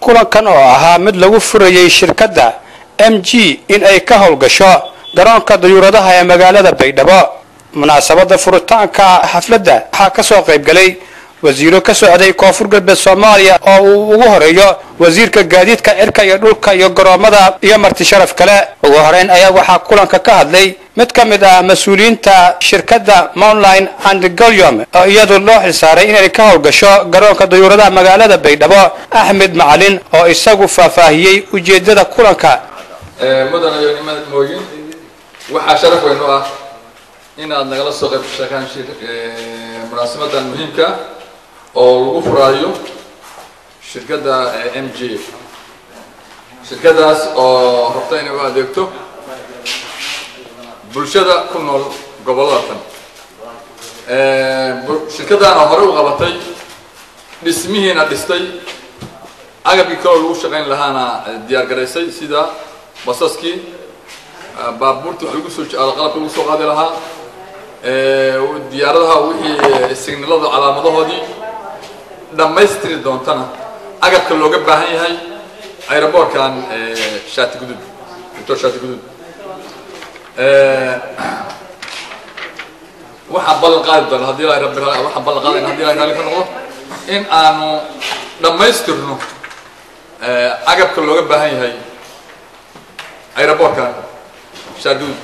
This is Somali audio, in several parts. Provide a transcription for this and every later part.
kulankan oo ahaa mid lagu furayay shirkadda MG in ay ka howlgasho garoonka dayuuradaha ee magaalada Baydhabo. munaasabada furitaanka xafladda waxaa ka soo qayb galay wasiiro ka socday Koonfur Galbeed Soomaaliya oo uu ugu horeeyo wasiirka gaadiidka cirka iyo dhulka iyo garoomada iyo marti sharaf kale. ugu horeyn ayaa waxaa kulanka ka hadlay mid ka mid ah mas'uuliyiinta shirkadda Moonline and Golium oo iyadoo loo xilsaaray inay ka howlgasho garoonka dayuuradaha magaalada Baydhabo. Axmed Macalin oo isagu faahfaahiyay ujeedada kulanka. mudana iyo nimaad mooyin waxa sharaf weyn u ah in aad nagala soo qayb gashaan munaasabadan muhiimka oo lagu furaayo shirkadda MG. shirkadaas oo rabta inay u adeegto bulshada ku nool gobolada tan. shirkaddan hore u qabatay dhismihiina dhistay agabkii kale lagu shaqayn lahaana diyaar garaysay sida basaskii baabuurtii wax lagu soo qalabka lagu soo qaadi lahaa diyaaradaha wixii signalada calaamadahoodii dhammaystiri doontana agabka looga baahan yahay aeroboortkan shaati gudud waxaan ballan qaadi doona haddii ilaahay rabbi waxaan ballan qaadayna haddii ilaahay raalli ka noqdo in aanu dhammaystirno agabka looga baahan yahay aeroboortkan shaati gudud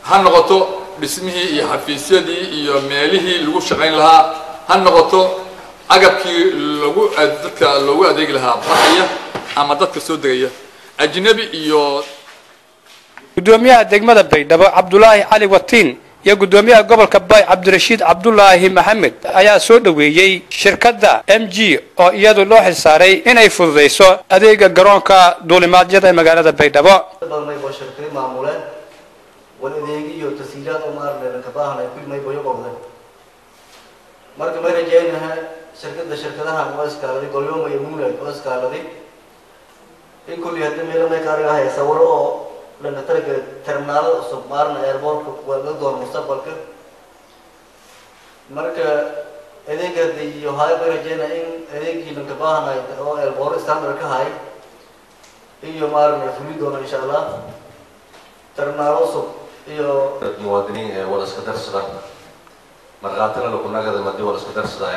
ha noqoto dhismihii iyo xafiisyadii iyo meelihii lagu shaqayn lahaa ha noqoto agabkii dadka loogu adeegi lahaa baxaya ama dadka soo degaya ajnabi iyo gudoomiyaha degmada Baydhabo Cabdullaahi Cali Watiin iyo gudoomiyaha gobolka Bay Cabdirashiid Cabdullaahi Maxamed ayaa soo dhaweeyay shirkadda MG oo iyadoo loo xilsaaray inay fududeyso adeega garoonka duulimaadyada ee magaalada Baydhabo. والأديجي والتسهيلات وما أرد كباهنا كل ما يبغى يقبضه. مرة ما رجعنا شركتها مؤسسة هذه كل يوم يمونه مؤسسة هذه. إن كل يوم ميلا ما يكاريها يسوره لأن ترى ترمال سبمارنا إيربورت والدور مستقبل كه. مرة أديجي دي يهاي برجعنا إن أديجي من كباهنا أو إيربورت استعمل كهاي. إيو مارنا فليدون إن شاء الله. ترمال سب المواطنين ولا سكدر صدق مراتنا لو كنا قد مدي ولا سكدر صدق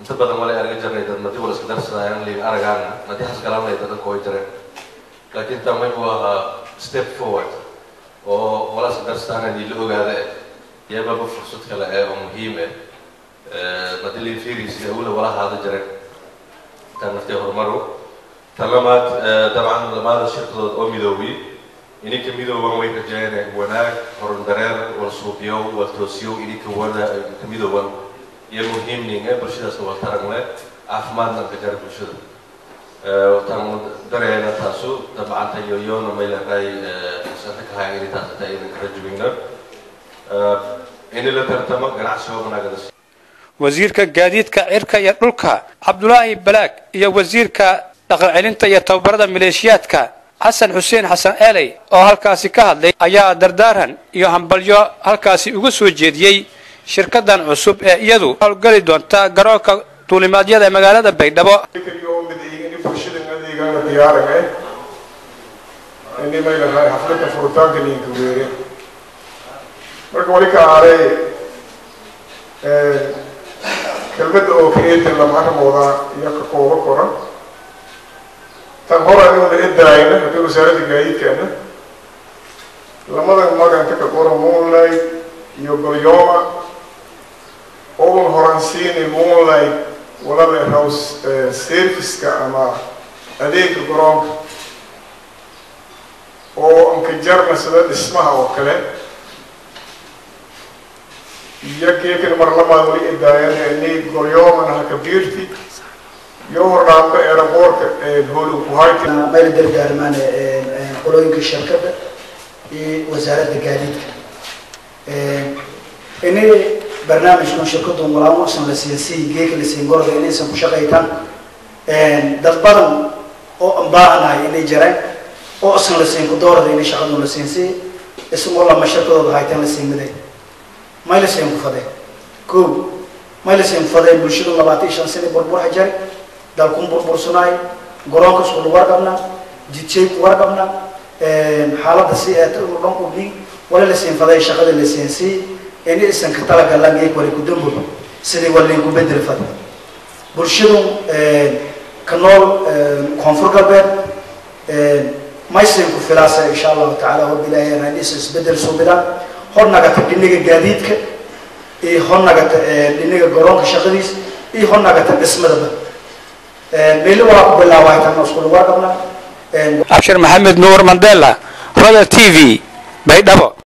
انت بدل ما لا ارجع جري مدي ولا سكدر صدق اللي ارجعنا مدي حس كلام لا يتذكر كوي جري لكن تمام هو ستيب فورورد ولا سكدر صدق اللي له هذا يبقى بفرصة كلا مهمة مدي اللي في ريس يقول ولا هذا جري كان نفتيه مرة تمامات طبعا لما هذا الشركة أميدوي إني كميدو وان وين رجعنا وناك هرندرير والسوبيو والتوسيو إني كوانا كميدو وان يمهم نيجا برشيدا سوى ترى أحمد نكجر برشيدا وتم درينا تاسو طبعا تيويون وما إلى هاي سنتك هاي اللي تاسو تاين كرجوينا إني لا ترتمك جناح سوى مناقص wasiirka gaadiidka cirka iyo dhulka Cabdullaahi Balaag iyo wasiirka dhaqan celinta iyo tababarada maleeshiyaadka حسن حسين حسن آلي oo halkaasi ka hadlay ayaa dardaaran iyo hambalyo halkaasi ugu soo jeediyay shirkaddan cusub ee iyadu hawlgali doonta garoonka duulimaadyada ee magaalada Baydhabo. تنهار أنه الإدعاء في وزارة الجايد كأنه لما نجمع كقرا مونلاي يقول يوم أول هرانسين مونلاي ولا الهاوس سيرفيس كأما أديك القرآن أو أنك جرنا سداد اسمها وكله يكن مرلما ولي إدعاء يعني يقول يوم أنا كبيرتي يوم رام إيربورت هولو كوهايت ما يقدر دارمان قلوين كشركة وزارة الجديد إني برنامج من شركة ملامو أصلا لسياسي جيك لسينجور إني سمشقيتان دبرم أو أمبارنا إني جرى أو أصلا لسينكدور إني شغلنا لسياسي اسم الله ما شركة هايتان لسينجدي ما لسينكفده كوب ما لسين فضي بلشدو نباتي شان سنة بربور حجاري dalkun burbursanay garoonka isku warqabna jidjeed warqabna xaaladda si ay u dhan u dhig wala la siin faday shaqada la siinsi in aysan ka talagalan ay wali ku dambo sidii wali ku bedel fad bulshadu kanool koonfur galbeed ما يصير كفلاسة إن شاء الله تعالى وبلا يعني نيس بدل سوبلا هرنا قت لينيك جديد ك هرنا قت لينيك قرون كشغليس هرنا قت اسم ده بيلوا بلا واحد من أسكول وارقنا أبشر محمد نور مانديلا راديو تي في بيدابو